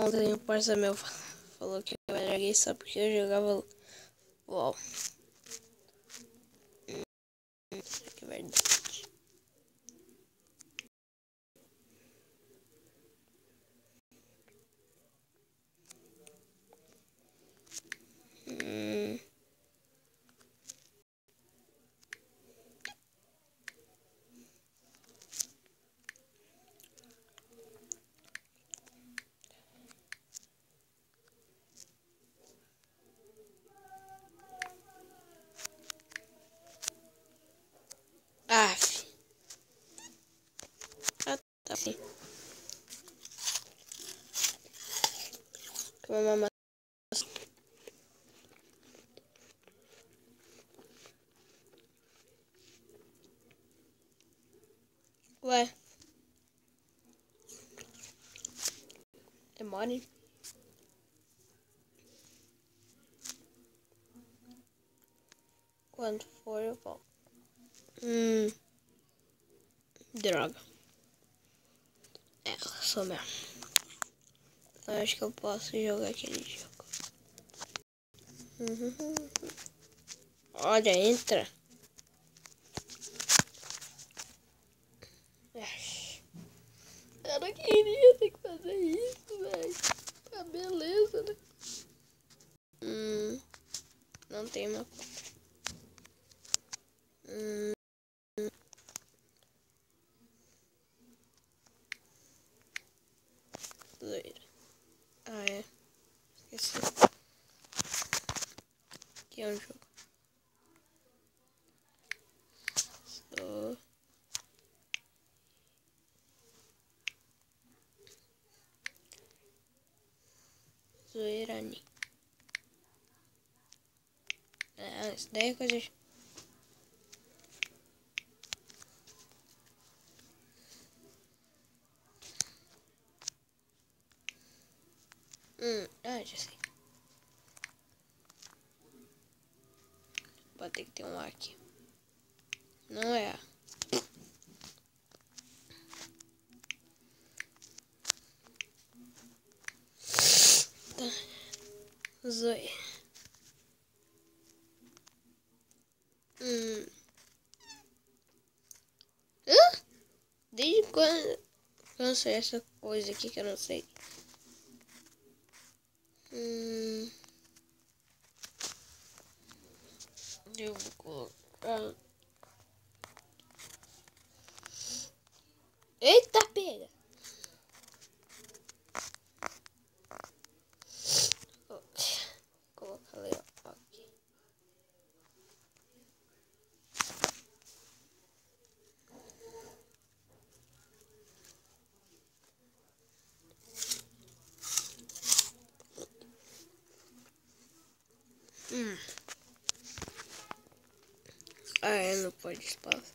Ontem um parceiro meu falou que eu era gay só porque eu jogava LOL. Será que é verdade? Aff. Ah, tá sim. Comer uma maçã. Ué. Demore. Quando for eu volto. Droga. É, sou mesmo. Eu acho que eu posso jogar aquele jogo. Olha, entra. Eu não queria ter que fazer isso, velho. Tá beleza, né? Não tem uma conta. Zoeira. Ah, é. Esqueci. Que é um jogo. Sou... Zoeirani. Ah, isso daí é coisa... já sei. Pode ter que ter um A aqui. Não é A. Tá. Zoe. Desde quando eu sei essa coisa aqui que eu não sei? Eu vou colocar... Eita, pega! Vou colocar ali, ó, aqui. Ah, não pode espaço.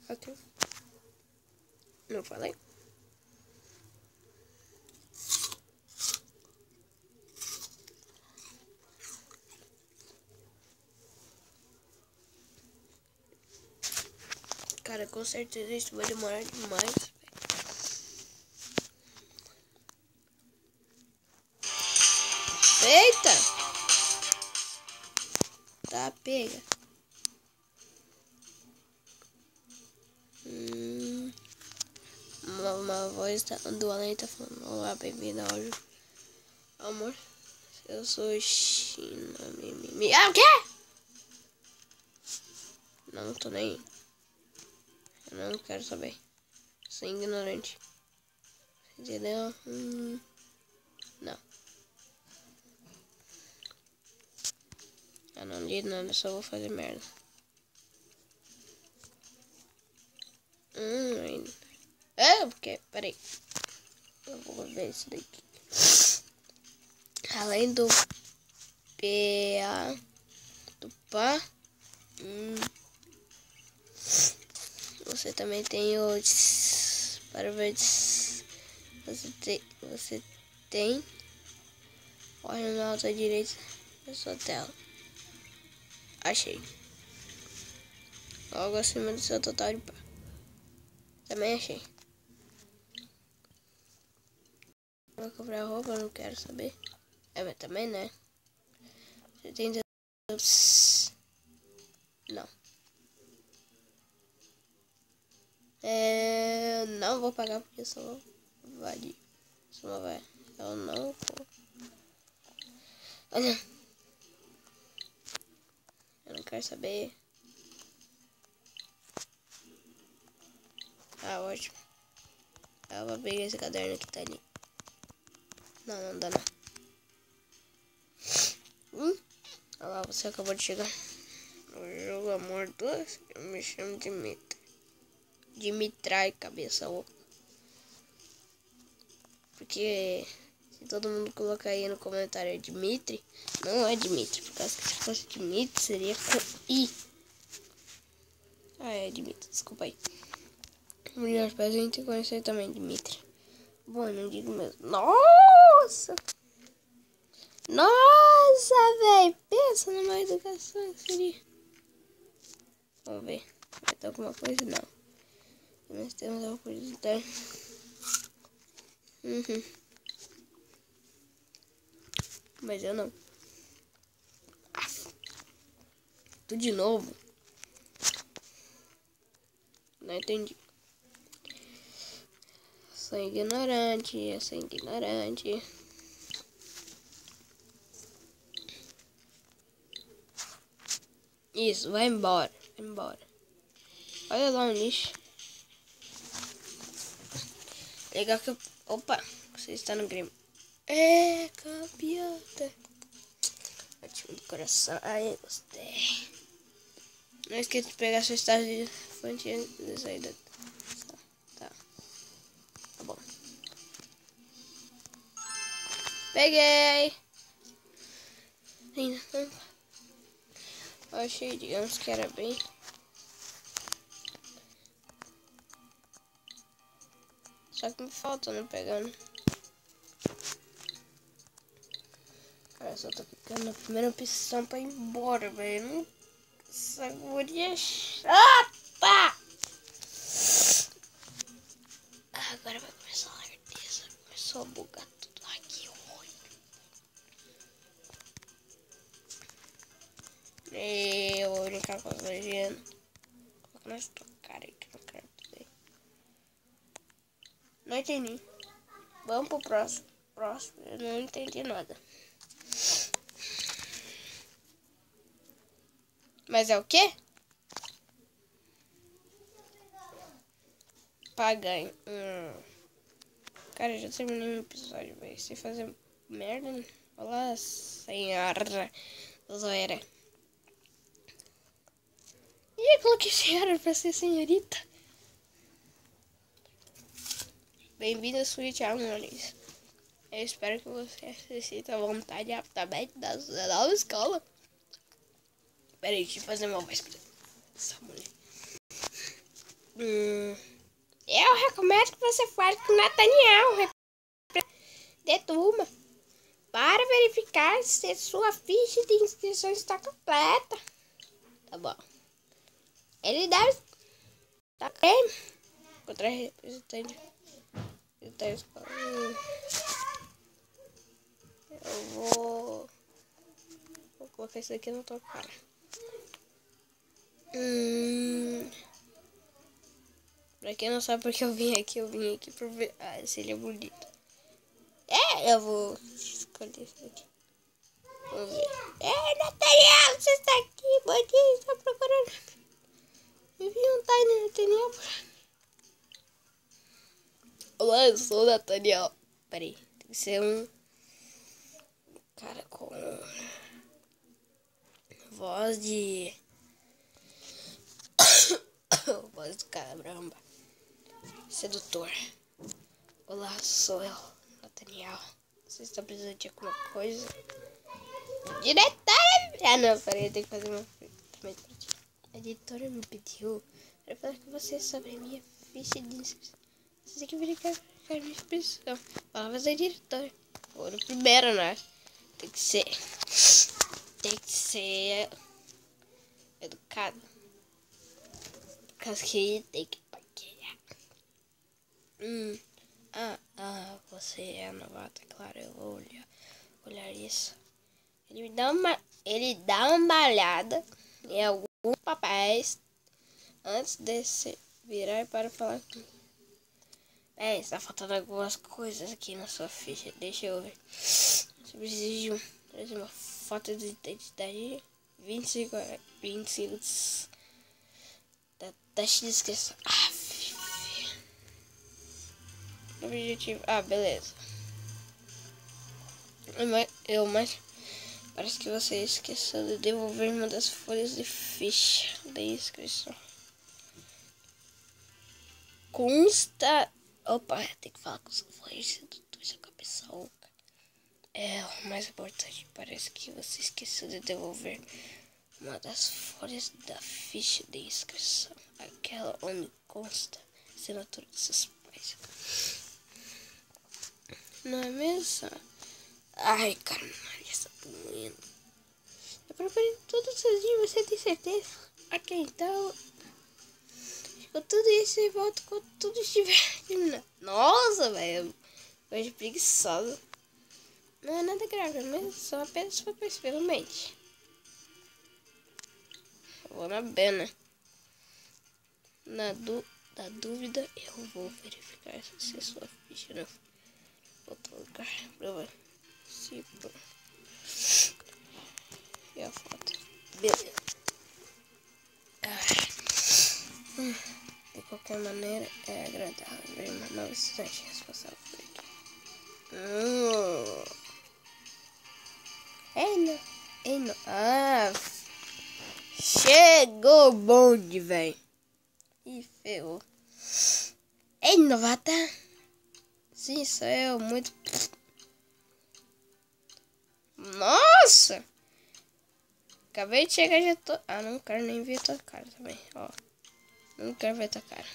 Ok. Não falei? Cara, com certeza isso vai demorar demais. Eita! Tá, pega. Uma voz do além tá falando: olá, bem-vindo ao jogo. Amor, eu sou China. Ah, o quê? Não tô nem. Eu não quero saber. Sou ignorante. Entendeu? Não. Eu não li nada, só vou fazer merda. É, porque, peraí. Eu vou ver isso daqui. Além do PA, do PA, você também tem os para ver. Você tem. Olha na alta direita da sua tela. Achei. Logo acima do seu total de pá. Também achei. Vou comprar roupa, não quero saber. Mas também, né? 70. Não. Não vou pagar porque só vale. Só vai. Eu não vou. Olha. Eu não quero saber. Ah, ótimo. Eu vou pegar esse caderno que tá ali. Não dá não. Olha lá, você acabou de chegar. O jogo Amor 2. Eu me chamo Dimitri. Dimitrai, cabeça oca. Porque se todo mundo colocar aí no comentário Dimitri, não é Dimitri. Por causa que se fosse Dimitri, seria com I. Ah, é Dimitri, desculpa aí. Melhor pra gente conhecer também Dimitri. Bom, eu não digo mesmo. Nossa! Nossa, velho! Pensa numa educação que seria. Vamos ver. Vai ter alguma coisa? Não. Nós temos alguma coisa, tá? Mas eu não. Tudo de novo? Não entendi. Sou ignorante, eu sou ignorante. Isso, vai embora, vai embora. Olha lá o lixo. Legal que eu... Opa, você está no Grêmio. É, campeota. O time do coração. Aí, gostei. Não esqueça de pegar seu estágio de fonte antes de sair da... Tá bom. Peguei. Ainda não. Eu achei, digamos que era bem... Só que me falta, não pegando. Cara, só tô clicando na primeira opção pra ir embora, velho. Essa guria chata! Agora vai começar a lerdeza. Começou a bugar tudo. Ai, que horror. Eu vou brincar com as legendas. Coloca nós tocar aí que eu não quero dizer. Não entendi. Vamos pro próximo. Eu não entendi nada. Mas é o quê? Paganho. Cara, eu já terminei o episódio, velho. Sem fazer merda. Né? Olá, senhora. Zoeira. Ih, coloquei senhora pra ser senhorita. Bem-vindo a Switch Harmonies. Eu espero que você se sinta à vontade e aptamente da nova escola. Pera aí, deixa eu fazer uma voz pra essa mulher. Eu recomendo que você fale com o Nathaniel de turma para verificar se sua ficha de inscrição está completa. Tá bom. Ele deve estar contra representante da escola. Eu vou colocar isso aqui na tua cara. Pra quem não sabe porque eu vim aqui pra ver se ele é bonito. Eu vou escolher isso aqui. Vamos ver. Nathaniel, você está aqui, bandido, está procurando. Eu vi um Tiny Nathaniel. Olá, eu sou o Nathaniel. Peraí, tem que ser um cara com voz de... voz do caramba. Sedutor. Olá, sou eu, Nathaniel. Você está precisando de alguma coisa? Diretora! Não, peraí, eu tenho que fazer uma também pra ti. A editora me pediu para falar com você sobre a minha ficha de inscrição. Você tem que verificar a minha inscrição. Palavras da diretora. Ou no primeiro, né? Tem que ser educado. causa que tem que paquear. Você é novata, claro, eu vou olhar isso. Ele dá uma olhada em alguns papéis antes de se virar para falar comigo. Está faltando algumas coisas aqui na sua ficha. Deixa eu ver. Você precisa de uma foto de identidade. 25 teste de descrição. Objetivo. Beleza. Mas parece que você esqueceu de devolver uma das folhas de ficha da inscrição. Consta. Opa, tem que falar com os folhas do seu cabeça oca. O mais importante, parece que você esqueceu de devolver uma das folhas da ficha de inscrição. Aquela onde consta a assinatura de seus pais. Não é mesmo? Ai, cara, já está doendo. Eu preparei tudo sozinho, você tem certeza? Ok, então. Com tudo isso e volto quando tudo estiver terminado. Nossa, velho. Hoje preguiçosa. Não é nada grave, mesmo. Só apenas papéis pela mente. Eu vou na Bena. Na dúvida, eu vou verificar se a sua ficha não outro lugar. E a foto. Beleza. De qualquer maneira, é agradável ver uma nova estudante responsável por aqui. Ei, não. Chegou o bonde, velho. Ih, ferrou. Ei, novata. Sim, sou eu, muito. Nossa! Acabei de chegar e já tô. Não quero nem ver tua cara também, ó. Não quero ver tua cara.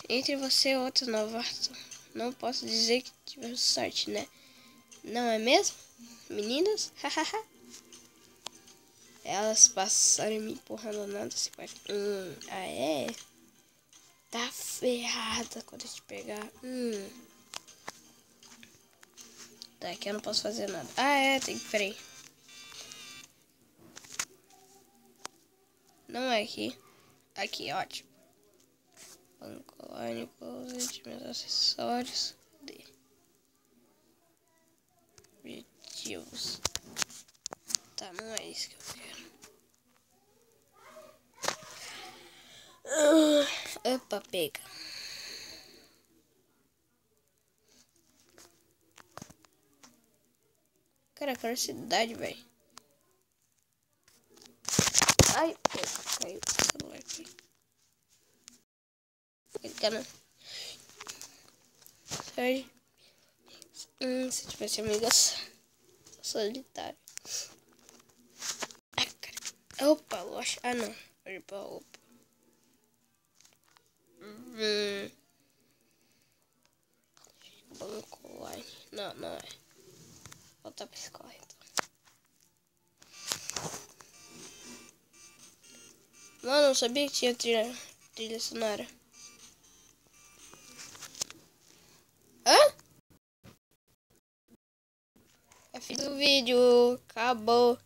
Entre você e outro novato, não posso dizer que tivemos sorte, né? Não é mesmo? Meninas? Hahaha. Elas passaram me empurrando nada se pode. É? Tá ferrada quando eu te pegar. Tá, aqui eu não posso fazer nada. Tem que. Peraí. Não é aqui. Aqui, ótimo. Banco online, closet, meus acessórios. Objetivos. Tá, não é isso que eu quero. Opa, pega. Cara, quero cidade, velho. Ai, caiu o celular aqui. Cara. Se tivesse amigas solitário. Cara. Opa, loja. Não. Opa. Banco online. Não é. Voltar pra escola, então. Mano, eu sabia que tinha trilha sonora. É fim do vídeo. Acabou.